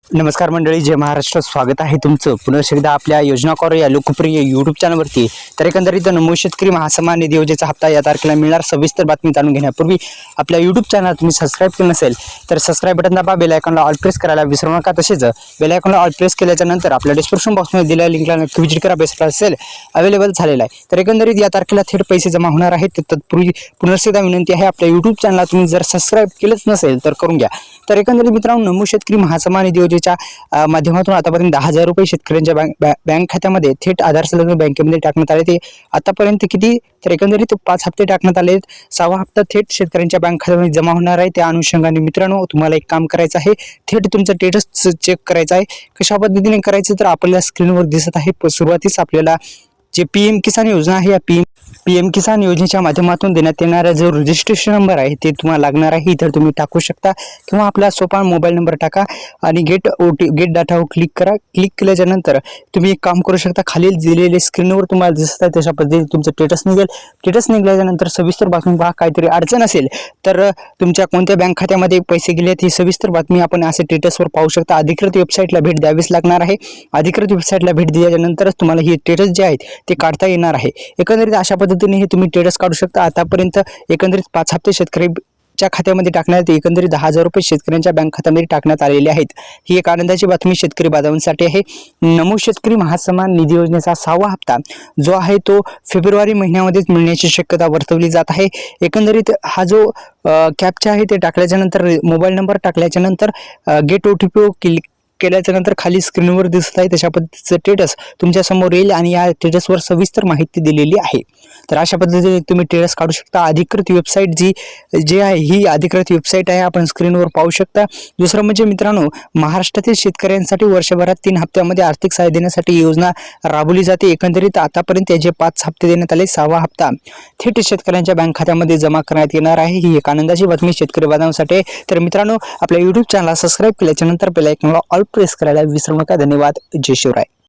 नमस्कार मंडळी, जय महाराष्ट्र. स्वागत आहे तुमचं पुन्हा एकदा आपल्या योजना कॉर या लोकप्रिय यूट्यूब चॅनलवरती. तर एकंदरीत नमो शेतकरी महासन्मान निधी योजनेचा हप्ता या तारखेला मिळणार. सविस्तर बातमी जाणून घेण्यापूर्वी आपल्या यूट्यूब चॅनल तुम्ही सबस्क्राईब केलं नसेल तर सबस्क्राईब बटन दाबा, बेल आयकॉनला ऑल प्रेस करायला विसरू नका. तसेच बेल आयकॉनला ऑल प्रेस केल्याच्या नंतर आपल्या डिस्क्रिप्शन बॉक्समध्ये दिलेल्या लिंकला नक्की व्हिजिट करा. बेस्ट असेल अवेलेबल झालेला आहे. तर एकंदरीत या तारखेला थेट पैसे जमा होणार आहेत. तत्पूर्वी पुन्हा एकदा विनंती आहे, आपल्या यूट्यूब चॅनलला तुम्ही जर सबस्क्राईब केलंच नसेल तर करून घ्या. तर एकंदरीत मित्रांनो, नमो शेतकरी महासन्मान निधी योजनेच्या माध्यमातून आतापर्यंत 10,000 रुपये शेतकऱ्यांच्या बँक खात्यामध्ये थेट आधार संलग्न बँकेमध्ये टाकण्यात आले. ते आतापर्यंत किती, तर एकंदरीत 5 हप्ते टाकण्यात आले. 6वा हप्ता थेट शेतकऱ्यांच्या बँक खात्यामध्ये जमा होणार आहे. त्या अनुषंगाने मित्रांनो, तुम्हाला एक काम करायचं आहे, थेट तुमचं स्टेटस चेक करायचं आहे. कशा पद्धतीने करायचं तर आपल्याला स्क्रीनवर दिसत आहे. सुरुवातीस आपल्याला जे पीएम किसान योजना आहे, या पीएम किसान योजनेच्या माध्यमातून देण्यात येणारा जो रजिस्ट्रेशन नंबर आहे ते तुम्हाला लागणार आहे. इतर तुम्ही टाकू शकता किंवा आपला सोपा मोबाईल नंबर टाका आणि गेट डाटावर क्लिक करा. क्लिक केल्याच्या नंतर तुम्ही एक काम करू शकता, खालील दिलेले स्क्रीनवर तुम्हाला दिसत आहे तशा पद्धतीने तुमचं स्टेटस निघेल. स्टेटस निघाल्याच्या नंतर सविस्तर बातमी पहा. काहीतरी अडचण असेल तर तुमच्या कोणत्या बँक खात्यामध्ये पैसे गेलेत ही सविस्तर बातमी आपण असे स्टेटसवर पाहू शकता. अधिकृत वेबसाईटला भेट द्यावीच लागणार आहे. अधिकृत वेबसाईटला भेट दिल्याच्या नंतरच तुम्हाला ही स्टेटस जे आहेत ते काढता येणार आहे. एकंदरीत अशा पद्धतीने हे तुम्ही स्टेटस काढू शकता. आतापर्यंत एकंदरीत 5 हप्ते शेतकऱ्यांच्या खात्यामध्ये टाकण्यात, एकंदरीत 10,000 रुपये शेतकऱ्यांच्या बँक खात्यामध्ये टाकण्यात आलेले आहेत. ही एक आनंदाची बातमी शेतकरी बांधवांसाठी आहे. नमो शेतकरी महासन्मान निधी योजनेचा 6वा हप्ता जो आहे तो फेब्रुवारी महिन्यामध्येच मिळण्याची शक्यता वर्तवली जात आहे. एकंदरीत हा जो कॅप्चा आहे ते टाकल्याच्या नंतर, मोबाईल नंबर टाकल्याच्या नंतर गेट OTP क्लिक केल्याच्या नंतर खाली स्क्रीनवर दिसत आहे तशा पद्धतीचं स्टेटस तुमच्या समोर येईल आणि या स्टेटसवर सविस्तर माहिती दिलेली आहे. तर अशा पद्धतीने तुम्ही स्टेटस काढू शकता. अधिकृत वेबसाईट जी आहे ही अधिकृत वेबसाईट आहे, आपण स्क्रीनवर पाहू शकता. दुसरं म्हणजे मित्रांनो, महाराष्ट्रातील शेतकऱ्यांसाठी वर्षभरात 3 हप्त्यामध्ये आर्थिक सहाय्य देण्यासाठी योजना राबवली जाते. एकंदरीत आतापर्यंत याचे 5 हप्ते देण्यात आले. 6वा हप्ता थेट शेतकऱ्यांच्या बँक खात्यामध्ये जमा करण्यात येणार आहे. ही एक आनंदाची बातमी शेतकरी बांधवांसाठी आहे. तर मित्रांनो, आपल्या यूट्यूब चॅनलला सबस्क्राईब केल्याच्या नंतर बेल आयकॉनला ऑल प्रेस करायला विसरू नका. धन्यवाद. जय शिवराय.